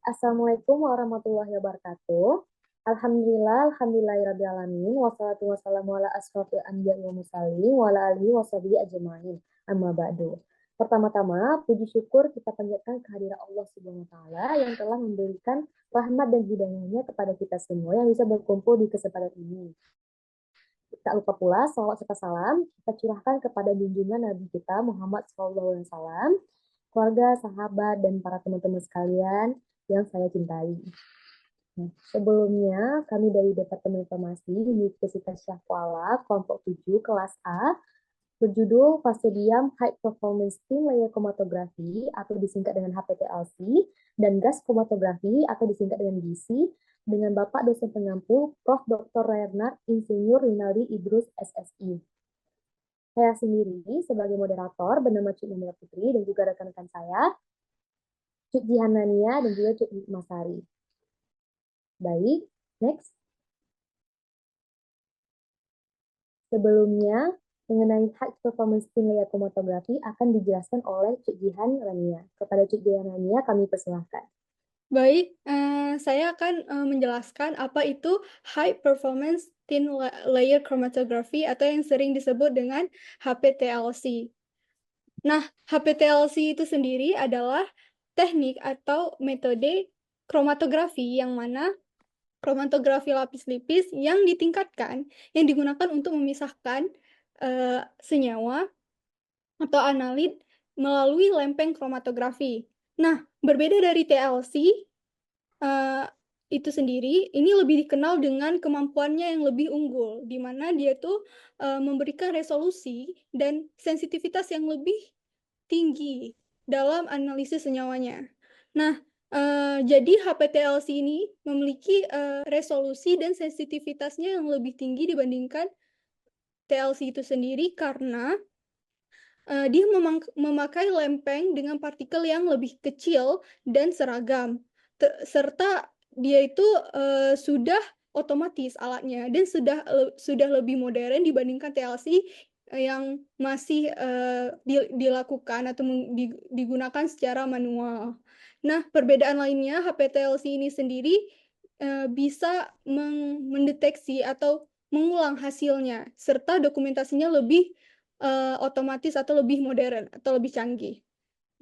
Assalamualaikum warahmatullahi wabarakatuh. Alhamdulillahirabbil alamin wassalatu wassalamu ala asrofil anbiya'i wal mursalin wa ala alihi washabihi ajmain. Amma ba'du. Pertama-tama, puji syukur kita panjatkan kehadiran Allah Subhanahu wa taala yang telah memberikan rahmat dan hidayahnya kepada kita semua yang bisa berkumpul di kesempatan ini. Tak lupa pula salawat serta salam kita curahkan kepada junjungan Nabi kita Muhammad SAW, keluarga, sahabat, dan para teman-teman sekalian yang saya cintai. Nah, sebelumnya, kami dari Departemen Informasi Universitas Syah Kuala, kelompok 7, kelas A, berjudul Fase Diam High Performance Thin Layer Chromatography atau disingkat dengan HPTLC dan Gas Chromatography atau disingkat dengan GC dengan Bapak dosen pengampu Prof. Dr. Renard Insinyur Rinaldi Idrus SSI. Saya sendiri sebagai moderator bernama Cik Namira Putri dan juga rekan-rekan saya, Cik Jihanania dan juga Cik Masari. Baik, next. Sebelumnya, mengenai high performance thin layer chromatography akan dijelaskan oleh Cik Jihan Rania. Kepada Cik Jihan Rania, kami persilahkan. Baik, saya akan menjelaskan apa itu High Performance Thin Layer Chromatography atau yang sering disebut dengan HPTLC. Nah, HPTLC itu sendiri adalah teknik atau metode kromatografi yang mana kromatografi lapis-lipis yang ditingkatkan, yang digunakan untuk memisahkan senyawa atau analit melalui lempeng kromatografi. Nah, berbeda dari TLC, itu sendiri, ini lebih dikenal dengan kemampuannya yang lebih unggul, di mana dia tuh memberikan resolusi dan sensitivitas yang lebih tinggi dalam analisis senyawanya. Nah, jadi HPTLC ini memiliki resolusi dan sensitivitasnya yang lebih tinggi dibandingkan TLC itu sendiri karena dia memakai lempeng dengan partikel yang lebih kecil dan seragam, serta dia itu sudah otomatis alatnya dan sudah lebih modern dibandingkan TLC yang masih dilakukan atau digunakan secara manual. Nah, perbedaan lainnya HPTLC ini sendiri bisa mendeteksi atau mengulang hasilnya serta dokumentasinya lebih otomatis atau lebih modern atau lebih canggih.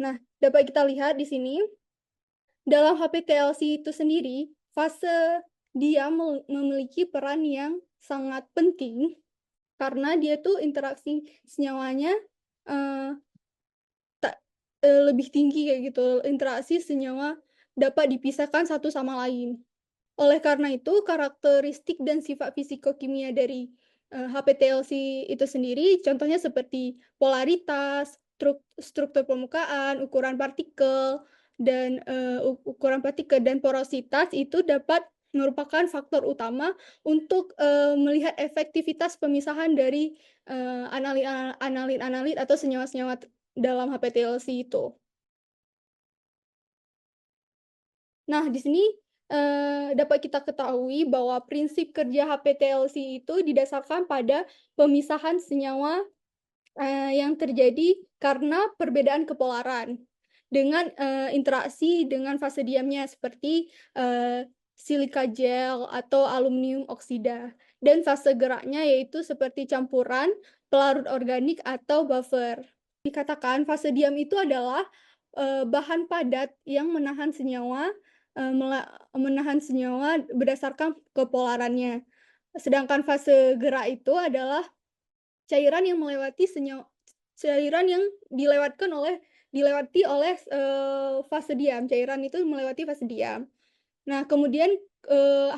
Nah, dapat kita lihat di sini dalam HPTLC itu sendiri, fase dia memiliki peran yang sangat penting karena dia tuh interaksi senyawanya lebih tinggi kayak gitu. Interaksi senyawa dapat dipisahkan satu sama lain. Oleh karena itu, karakteristik dan sifat fisikokimia dari HPTLC itu sendiri, contohnya seperti polaritas, struktur permukaan, ukuran partikel, dan porositas itu dapat merupakan faktor utama untuk melihat efektivitas pemisahan dari analit-analit atau senyawa-senyawa dalam HPTLC itu. Nah, di sini dapat kita ketahui bahwa prinsip kerja HPTLC itu didasarkan pada pemisahan senyawa yang terjadi karena perbedaan kepolaran dengan interaksi dengan fase diamnya seperti silika gel atau aluminium oksida dan fase geraknya yaitu seperti campuran pelarut organik atau buffer. Dikatakan fase diam itu adalah bahan padat yang menahan senyawa berdasarkan kepolarannya. Sedangkan fase gerak itu adalah cairan yang dilewati oleh fase diam. Cairan itu melewati fase diam. Nah, kemudian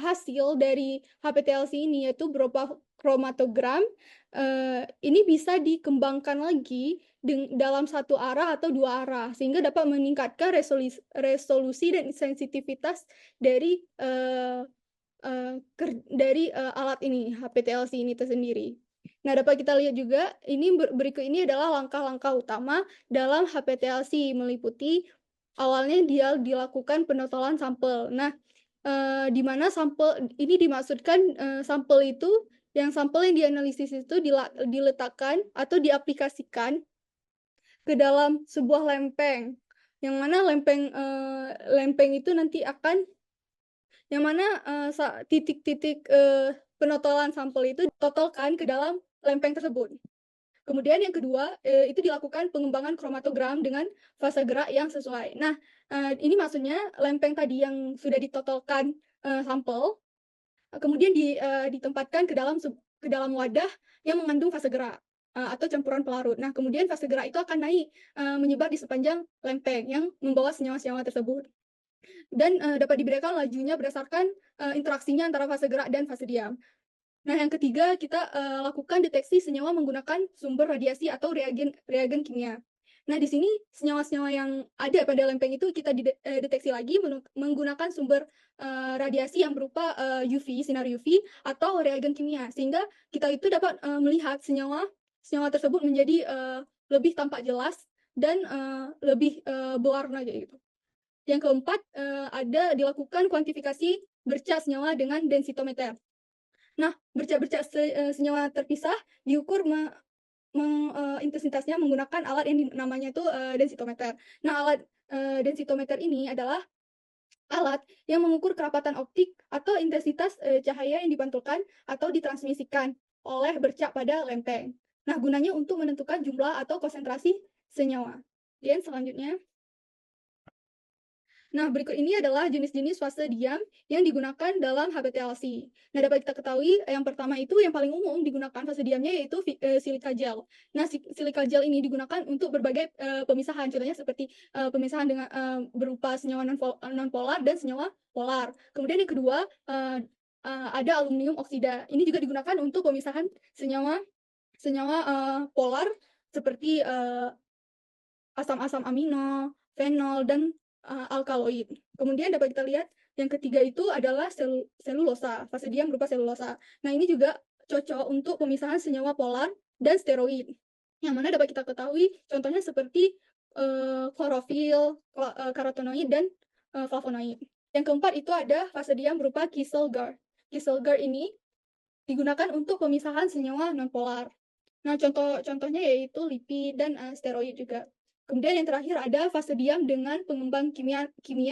hasil dari HPTLC ini yaitu berupa kromatogram. Ini bisa dikembangkan lagi dalam satu arah atau dua arah sehingga dapat meningkatkan resolusi dan sensitivitas dari alat ini HPTLC ini tersendiri. Nah, dapat kita lihat juga ini berikut ini adalah langkah-langkah utama dalam HPTLC meliputi awalnya dia dilakukan penotolan sampel. Nah, di mana sampel ini dimaksudkan sampel yang dianalisis itu diletakkan atau diaplikasikan ke dalam sebuah lempeng. yang mana lempeng itu nanti akan yang mana titik-titik penotolan sampel itu ditotolkan ke dalam lempeng tersebut. Kemudian yang kedua, itu dilakukan pengembangan kromatogram dengan fase gerak yang sesuai. Nah, ini maksudnya lempeng tadi yang sudah ditotolkan sampel, kemudian ditempatkan ke dalam wadah yang mengandung fase gerak atau campuran pelarut. Nah, kemudian fase gerak itu akan naik menyebar di sepanjang lempeng yang membawa senyawa-senyawa tersebut. Dan dapat dibedakan lajunya berdasarkan interaksinya antara fase gerak dan fase diam. Nah, yang ketiga, kita lakukan deteksi senyawa menggunakan sumber radiasi atau reagen kimia. Nah, di sini senyawa-senyawa yang ada pada lempeng itu kita deteksi lagi menggunakan sumber radiasi yang berupa UV, sinar UV, atau reagen kimia, sehingga kita itu dapat melihat senyawa tersebut menjadi lebih tampak jelas dan lebih berwarna gitu. Yang keempat, ada dilakukan kuantifikasi bercak senyawa dengan densitometer. Nah, bercak-bercak senyawa terpisah diukur intensitasnya menggunakan alat yang namanya itu densitometer. Nah, alat densitometer ini adalah alat yang mengukur kerapatan optik atau intensitas cahaya yang dipantulkan atau ditransmisikan oleh bercak pada lempeng. Nah, gunanya untuk menentukan jumlah atau konsentrasi senyawa. Dan selanjutnya, nah, berikut ini adalah jenis-jenis fase diam yang digunakan dalam HPTLC. Nah, dapat kita ketahui yang pertama itu yang paling umum digunakan fase diamnya yaitu silika gel. Nah, silika gel ini digunakan untuk berbagai pemisahan, contohnya seperti pemisahan dengan berupa senyawa non-polar dan senyawa polar. Kemudian yang kedua ada aluminium oksida. Ini juga digunakan untuk pemisahan senyawa polar seperti asam-asam amino, fenol, dan alkaloid. Kemudian dapat kita lihat yang ketiga itu adalah selulosa, fase diam berupa selulosa. Nah, ini juga cocok untuk pemisahan senyawa polar dan steroid. Yang mana dapat kita ketahui contohnya seperti klorofil, karotenoid, dan flavonoid. Yang keempat itu ada fase diam berupa Kieselguhr. Kieselguhr ini digunakan untuk pemisahan senyawa nonpolar. Nah, contohnya yaitu lipid dan steroid juga. Kemudian yang terakhir ada fase diam dengan pengembang kimia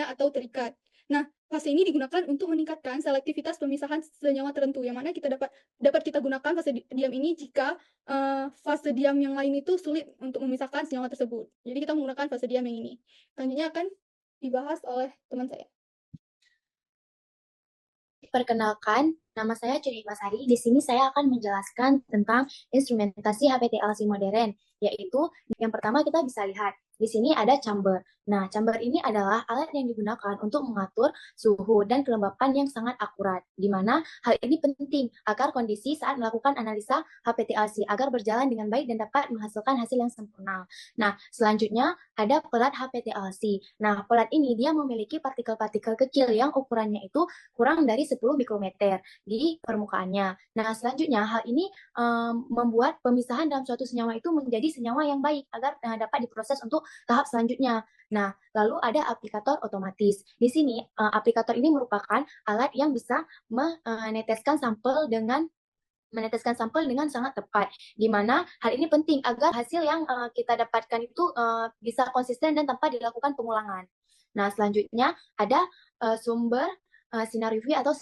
atau terikat. Nah, fase ini digunakan untuk meningkatkan selektivitas pemisahan senyawa tertentu, yang mana kita dapat kita gunakan fase diam ini jika fase diam yang lain itu sulit untuk memisahkan senyawa tersebut. Jadi kita menggunakan fase diam yang ini. Selanjutnya akan dibahas oleh teman saya. Perkenalkan, nama saya Cuni Masari. Di sini saya akan menjelaskan tentang instrumentasi HPTLC modern, yaitu yang pertama kita bisa lihat di sini ada chamber. Nah, chamber ini adalah alat yang digunakan untuk mengatur suhu dan kelembapan yang sangat akurat, di mana hal ini penting agar kondisi saat melakukan analisa HPTLC agar berjalan dengan baik dan dapat menghasilkan hasil yang sempurna. Nah, selanjutnya ada pelat HPTLC. Nah, pelat ini dia memiliki partikel-partikel kecil yang ukurannya itu kurang dari 10 mikrometer di permukaannya. Nah, selanjutnya hal ini membuat pemisahan dalam suatu senyawa itu menjadi senyawa yang baik agar dapat diproses untuk tahap selanjutnya. Nah, lalu ada aplikator otomatis. Di sini aplikator ini merupakan alat yang bisa meneteskan sampel dengan sangat tepat, di mana hal ini penting agar hasil yang kita dapatkan itu bisa konsisten dan tanpa dilakukan pengulangan. Nah, selanjutnya ada sumber sinar UV atau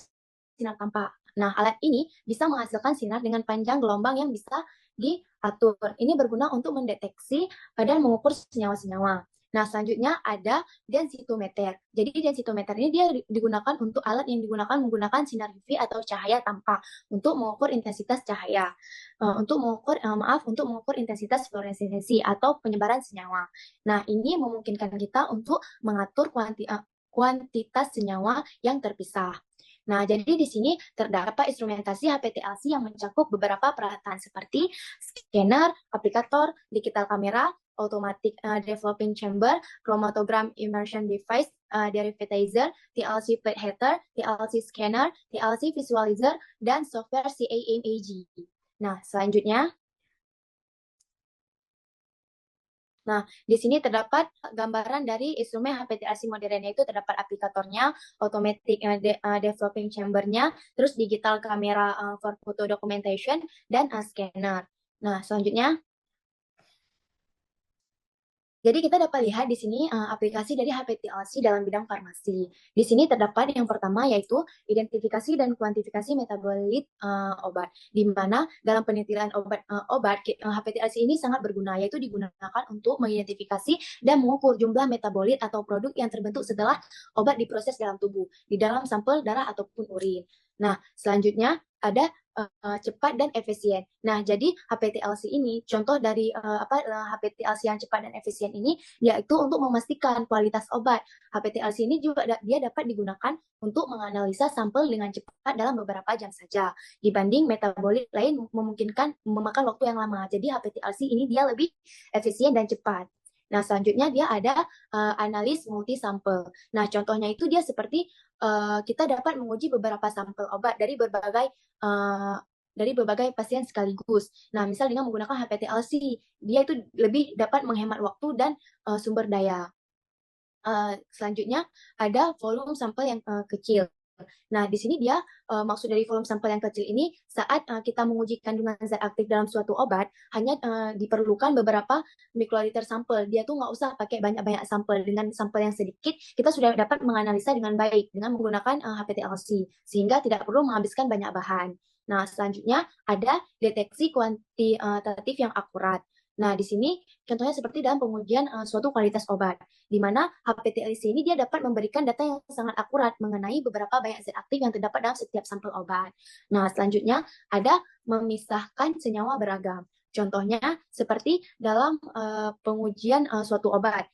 sinar tampak. Nah, alat ini bisa menghasilkan sinar dengan panjang gelombang yang bisa diatur. Ini berguna untuk mendeteksi dan mengukur senyawa-senyawa. Nah, selanjutnya ada densitometer. Jadi densitometer ini dia digunakan untuk alat yang digunakan menggunakan sinar UV atau cahaya tampak untuk mengukur intensitas cahaya. Untuk mengukur intensitas fluoresensi atau penyebaran senyawa. Nah, ini memungkinkan kita untuk mengatur kuantitas senyawa yang terpisah. Nah, jadi di sini terdapat instrumentasi HPTLC yang mencakup beberapa peralatan seperti scanner, aplikator, digital kamera, automatic developing chamber, chromatogram immersion device, derivatizer, TLC plate header, TLC scanner, TLC visualizer, dan software CAMAG. Nah, selanjutnya, nah, di sini terdapat gambaran dari instrumen HPTLC modern, yaitu terdapat aplikatornya, automatic developing chamber-nya, terus digital camera for photo documentation, dan scanner. Nah, selanjutnya, Jadi kita dapat lihat di sini aplikasi dari HPTLC dalam bidang farmasi. Di sini terdapat yang pertama yaitu identifikasi dan kuantifikasi metabolit obat. Di mana dalam penelitian obat HPTLC ini sangat berguna, yaitu digunakan untuk mengidentifikasi dan mengukur jumlah metabolit atau produk yang terbentuk setelah obat diproses dalam tubuh, di dalam sampel darah ataupun urin. Nah, selanjutnya ada cepat dan efisien. Nah, jadi HPTLC ini contoh dari HPTLC yang cepat dan efisien ini yaitu untuk memastikan kualitas obat. HPTLC ini juga dia dapat digunakan untuk menganalisa sampel dengan cepat dalam beberapa jam saja dibanding metabolit lain memungkinkan memakan waktu yang lama. Jadi HPTLC ini dia lebih efisien dan cepat. Nah, selanjutnya dia ada analis multi sampel. Nah, contohnya itu dia seperti kita dapat menguji beberapa sampel obat dari berbagai pasien sekaligus. Nah, misal dengan menggunakan HPTLC, dia itu lebih dapat menghemat waktu dan sumber daya. Selanjutnya ada volume sampel yang kecil. Nah, di sini dia maksud dari volume sampel yang kecil ini saat kita menguji kandungan zat aktif dalam suatu obat hanya diperlukan beberapa mikroliter sampel. Dia tuh nggak usah pakai banyak-banyak sampel. Dengan sampel yang sedikit kita sudah dapat menganalisa dengan baik dengan menggunakan HPTLC sehingga tidak perlu menghabiskan banyak bahan. Nah, selanjutnya ada deteksi kuantitatif yang akurat. Nah, di sini contohnya seperti dalam pengujian suatu kualitas obat, di mana HPTLC ini dia dapat memberikan data yang sangat akurat mengenai beberapa banyak zat aktif yang terdapat dalam setiap sampel obat. Nah, selanjutnya ada memisahkan senyawa beragam. Contohnya seperti dalam pengujian suatu obat.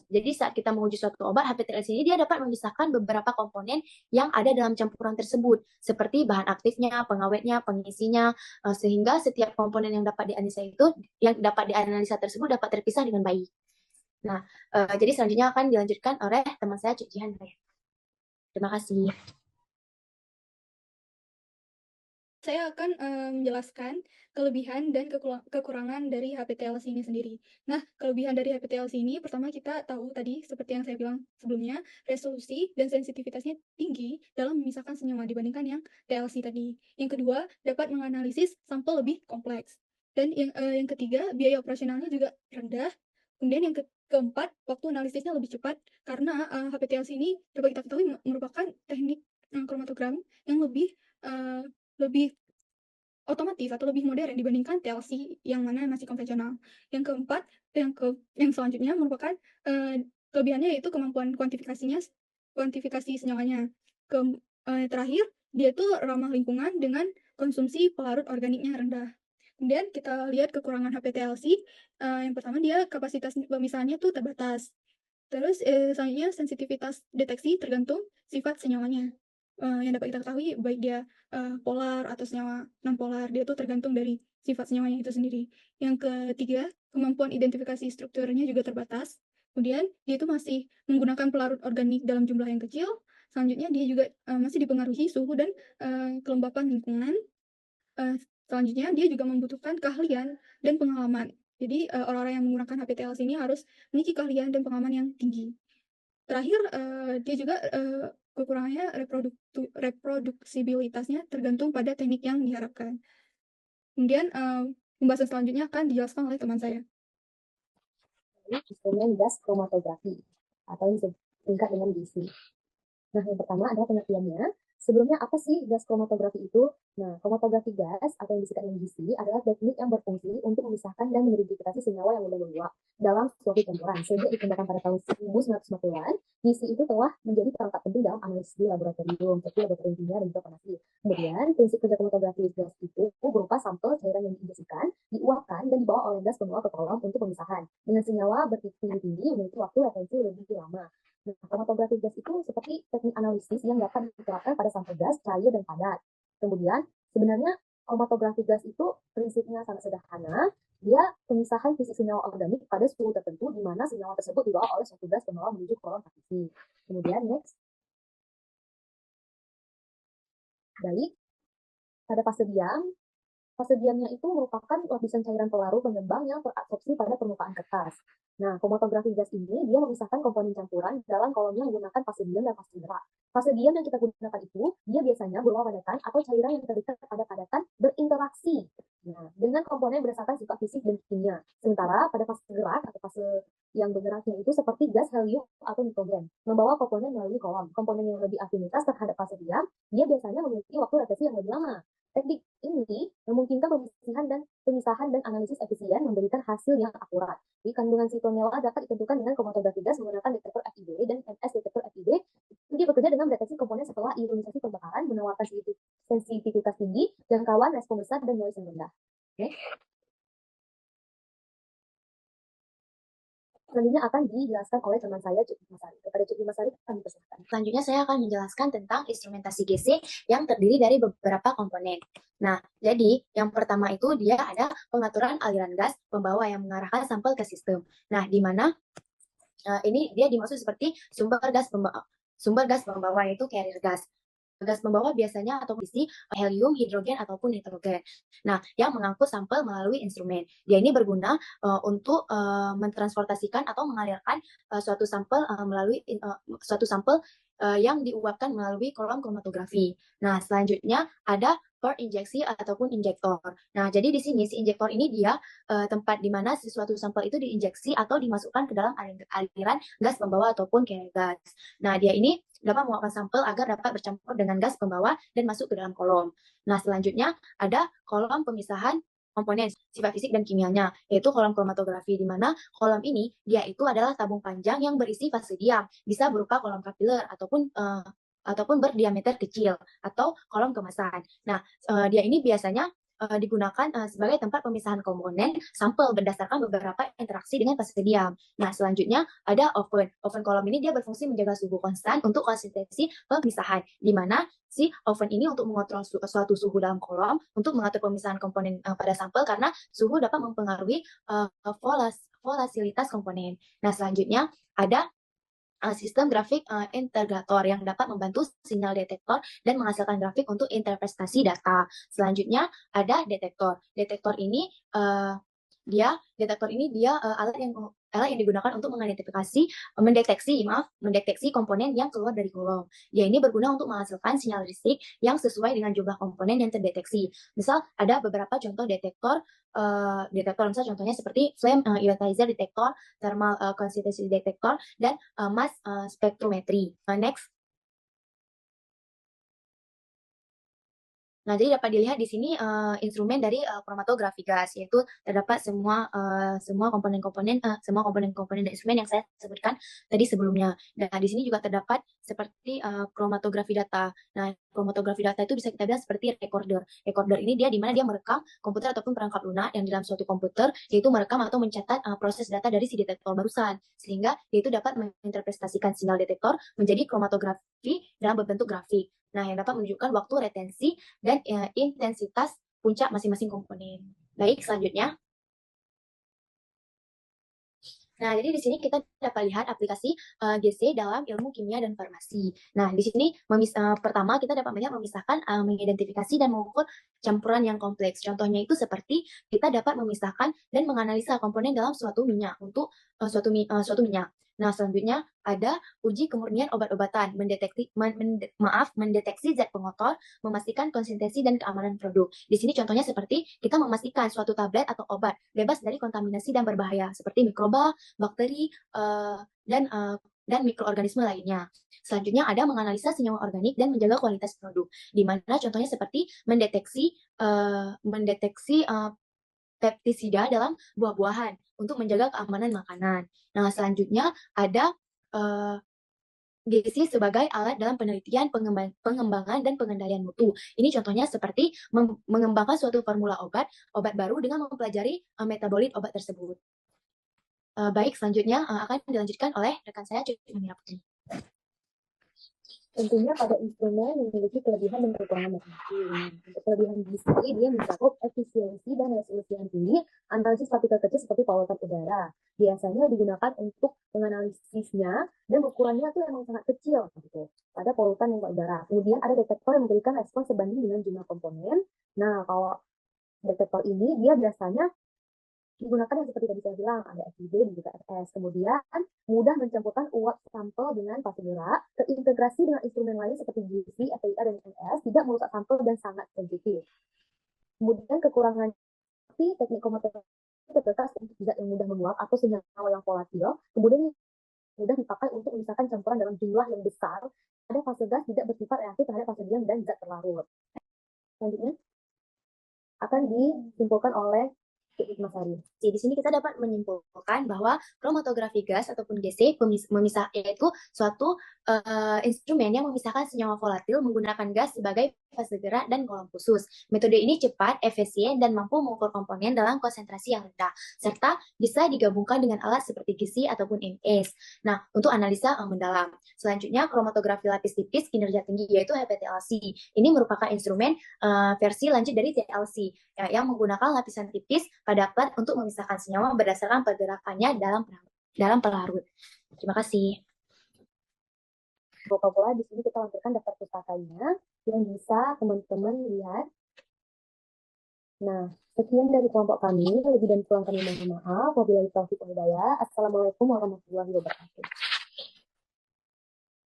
Jadi saat kita menguji suatu obat, HPTLC ini dia dapat memisahkan beberapa komponen yang ada dalam campuran tersebut, seperti bahan aktifnya, pengawetnya, pengisinya, sehingga setiap komponen yang dapat dianalisa tersebut dapat terpisah dengan baik. Nah, jadi selanjutnya akan dilanjutkan oleh teman saya Cik Jihan. Terima kasih. Saya akan menjelaskan kelebihan dan kekurangan dari HPTLC ini sendiri. Nah, kelebihan dari HPTLC ini pertama kita tahu tadi seperti yang saya bilang sebelumnya, resolusi dan sensitivitasnya tinggi dalam memisahkan senyawa dibandingkan yang TLC tadi. Yang kedua, dapat menganalisis sampel lebih kompleks. Dan yang ketiga, biaya operasionalnya juga rendah. Kemudian yang keempat, waktu analisisnya lebih cepat karena HPTLC ini dapat kita ketahui merupakan teknik kromatogram yang lebih otomatis atau lebih modern dibandingkan TLC yang mana masih konvensional. Yang keempat, yang selanjutnya merupakan kelebihannya yaitu kemampuan kuantifikasi senyawanya. Terakhir, dia tuh ramah lingkungan dengan konsumsi pelarut organiknya rendah. Kemudian kita lihat kekurangan HPTLC. Yang pertama dia kapasitas pemisahannya tuh terbatas. Terus selanjutnya sensitivitas deteksi tergantung sifat senyawanya. Yang dapat kita ketahui baik dia polar atau senyawa non polar, dia tuh tergantung dari sifat senyawanya itu sendiri. Yang ketiga, kemampuan identifikasi strukturnya juga terbatas. Kemudian dia itu masih menggunakan pelarut organik dalam jumlah yang kecil. Selanjutnya dia juga masih dipengaruhi suhu dan kelembapan lingkungan. Selanjutnya dia juga membutuhkan keahlian dan pengalaman. Jadi orang-orang yang menggunakan HPTLC ini harus memiliki keahlian dan pengalaman yang tinggi. Terakhir, dia juga kekurangannya reproduksibilitasnya tergantung pada teknik yang diharapkan. Kemudian pembahasan selanjutnya akan dijelaskan oleh teman saya. Instrumen gas kromatografi atau yang disingkat dengan GC. Nah, yang pertama adalah pengertiannya. Sebelumnya apa sih gas kromatografi itu? Nah, kromatografi gas atau yang disingkat dengan GC adalah teknik yang berfungsi untuk memisahkan dan mengidentifikasi senyawa yang mudah menguap dalam suatu campuran. Sejak dikembangkan pada tahun 1950-an, GC itu telah menjadi perangkat penting dalam analisis di laboratorium, seperti laboratorium kimia dan juga farmasi. Kemudian, prinsip kerja kromatografi gas itu berupa sampel cairan yang diinjeksikan, diuapkan, dan dibawa oleh gas penguap ke kolom untuk pemisahan. Dengan senyawa bertitik tinggi memiliki waktu retensi lebih lama. Nah, kromatografi gas itu seperti teknik analisis yang dapat diterapkan pada sampel gas, cair, dan padat. Kemudian, sebenarnya kromatografi gas itu prinsipnya sangat sederhana. Dia pemisahan fisik senyawa organik pada suhu tertentu di mana senyawa tersebut dibawa oleh suatu gas pembawa menuju kolom partisi. Kemudian, next. Baik, pada fase diam, fase diamnya itu merupakan lapisan cairan pelarut pengembang yang terabsorpsi pada permukaan kertas. Nah, kromatografi gas ini dia memisahkan komponen campuran dalam kolomnya menggunakan fase diam dan fase gerak. Fase diam yang kita gunakan itu, dia biasanya berupa padatan atau cairan yang terdekat pada padatan berinteraksi dengan komponen berdasarkan sifat fisik dan kimia. Sementara pada fase gerak atau fase yang bergeraknya itu seperti gas helium atau nitrogen, membawa komponen melalui kolom. Komponen yang lebih afinitas terhadap fase diam, dia biasanya memiliki waktu reaksi yang lebih lama. Teknik ini memungkinkan pemisahan dan analisis efisien memberikan hasil yang akurat. Di kandungan citronella dapat ditentukan dengan kromatografi gas menggunakan detektor FID dan MS detektor FID. Dia bekerja dengan mendeteksi komponen setelah ionisasi pembakaran, menawarkan sensitivitas tinggi, jangkauan respon besar, dan noise yang rendah. Oke. Selanjutnya akan dijelaskan oleh teman saya, Cik Masari. Kepada Cik Masari, kami persilakan. Selanjutnya saya akan menjelaskan tentang instrumentasi GC yang terdiri dari beberapa komponen. Nah, jadi yang pertama itu dia ada pengaturan aliran gas pembawa yang mengarahkan sampel ke sistem. Nah, di mana ini dia dimaksud seperti sumber gas pembawa yaitu carrier gas. Gas pembawa biasanya atau isi helium, hidrogen, ataupun nitrogen. Nah, yang mengangkut sampel melalui instrumen. Dia ini berguna untuk mentransportasikan atau mengalirkan suatu sampel yang diuapkan melalui kolom kromatografi. Nah, selanjutnya ada port injeksi ataupun injektor. Nah, jadi di sini si injektor ini dia tempat di mana suatu sampel itu diinjeksi atau dimasukkan ke dalam aliran gas pembawa ataupun carrier gas. Nah, dia ini dapat menguapkan sampel agar dapat bercampur dengan gas pembawa dan masuk ke dalam kolom. Nah, selanjutnya ada kolom pemisahan komponen sifat fisik dan kimianya, yaitu kolom kromatografi, di mana kolom ini dia itu adalah tabung panjang yang berisi fase diam, bisa berupa kolom kapiler ataupun berdiameter kecil atau kolom kemasan. Nah, dia ini biasanya digunakan sebagai tempat pemisahan komponen sampel berdasarkan beberapa interaksi dengan fase diam. Nah, selanjutnya ada oven. Oven kolom ini dia berfungsi menjaga suhu konstan untuk konsistensi pemisahan, di mana si oven ini untuk mengontrol suatu suhu dalam kolom, untuk mengatur pemisahan komponen pada sampel, karena suhu dapat mempengaruhi volatilitas komponen. Nah, selanjutnya ada sistem grafik integrator yang dapat membantu sinyal detektor dan menghasilkan grafik untuk interpretasi data. Selanjutnya ada detektor. Detektor ini dia alat yang digunakan untuk mendeteksi komponen yang keluar dari kolom. Dia ini berguna untuk menghasilkan sinyal listrik yang sesuai dengan jumlah komponen yang terdeteksi. Misal ada beberapa contoh detektor, misal contohnya seperti flame iondizer detektor, thermal consistency detektor, dan mass spectrometry. Next. Nah, jadi dapat dilihat di sini instrumen dari kromatografi gas, yaitu terdapat semua komponen-komponen dan instrumen yang saya sebutkan tadi sebelumnya. Dan di sini juga terdapat seperti kromatografi data. Nah, kromatografi data itu bisa kita bilang seperti recorder. Recorder ini dia di mana dia merekam komputer ataupun perangkat lunak yang di dalam suatu komputer, yaitu merekam atau mencatat proses data dari si detektor barusan, sehingga dia itu dapat menginterpretasikan sinyal detektor menjadi kromatografi dalam bentuk grafik. Nah, yang dapat menunjukkan waktu retensi dan intensitas puncak masing-masing komponen. Baik, selanjutnya. Nah, jadi di sini kita dapat lihat aplikasi GC dalam ilmu kimia dan farmasi. Nah, di sini pertama kita dapat melihat memisahkan, mengidentifikasi dan mengukur campuran yang kompleks. Contohnya itu seperti kita dapat memisahkan dan menganalisa komponen dalam suatu minyak untuk suatu minyak. Nah, selanjutnya ada uji kemurnian obat-obatan, mendeteksi zat pengotor, memastikan konsistensi dan keamanan produk. Di sini contohnya seperti kita memastikan suatu tablet atau obat bebas dari kontaminasi dan berbahaya seperti mikroba, bakteri, dan mikroorganisme lainnya. Selanjutnya ada menganalisa senyawa organik dan menjaga kualitas produk, di mana contohnya seperti mendeteksi pestisida dalam buah-buahan untuk menjaga keamanan makanan. Nah, selanjutnya ada GC sebagai alat dalam penelitian, pengembangan, dan pengendalian mutu. Ini contohnya seperti mengembangkan suatu formula obat baru dengan mempelajari metabolit obat tersebut. Baik, selanjutnya akan dilanjutkan oleh rekan saya, Cik Mira Putri. Tentunya pada instrumen memiliki kelebihan dan kekurangan masing-masing. Untuk kelebihan GC, dia mencakup efisiensi dan resolusi yang tinggi, analisis partikel kecil seperti polutan udara. Biasanya digunakan untuk menganalisisnya dan ukurannya itu emang sangat kecil gitu, pada polutan yang udara. Kemudian ada detektor yang memberikan respons sebanding dengan jumlah komponen. Nah, kalau detektor ini dia biasanya digunakan yang seperti tadi saya bilang, ada FID dan juga FS. Kemudian mudah mencampurkan uap sampel dengan fase gerak, terintegrasi dengan instrumen lain seperti GC, FIA, dan MS, tidak merusak sampel dan sangat sensitif. Kemudian kekurangan teknik kromatografi kertas untuk zat yang mudah menguap atau senyawa yang volatil, kemudian mudah dipakai untuk memisahkan campuran dalam jumlah yang besar. Ada fase gas tidak bersifat reaktif terhadap fase diam dan zat terlarut. Selanjutnya akan disimpulkan oleh Mas Ari. Di sini kita dapat menyimpulkan bahwa kromatografi gas ataupun GC memisah yaitu suatu instrumen yang memisahkan senyawa volatil menggunakan gas sebagai fase gerak dan kolom khusus. Metode ini cepat, efisien, dan mampu mengukur komponen dalam konsentrasi yang rendah, serta bisa digabungkan dengan alat seperti GC ataupun MS. Nah, untuk analisa mendalam. Selanjutnya, kromatografi lapis tipis kinerja tinggi yaitu HPTLC. Ini merupakan instrumen versi lanjut dari TLC yang menggunakan lapisan tipis pada plat untuk memisahkan senyawa berdasarkan pergerakannya dalam pelarut. Terima kasih. Pula di sini kita lampirkan daftar pustakanya yang bisa teman-teman lihat. Nah, sekian dari kelompok kami. Lebih dan kurang kami mohon maaf. Wabillahi taufiq wal hidayah. Assalamualaikum warahmatullahi wabarakatuh.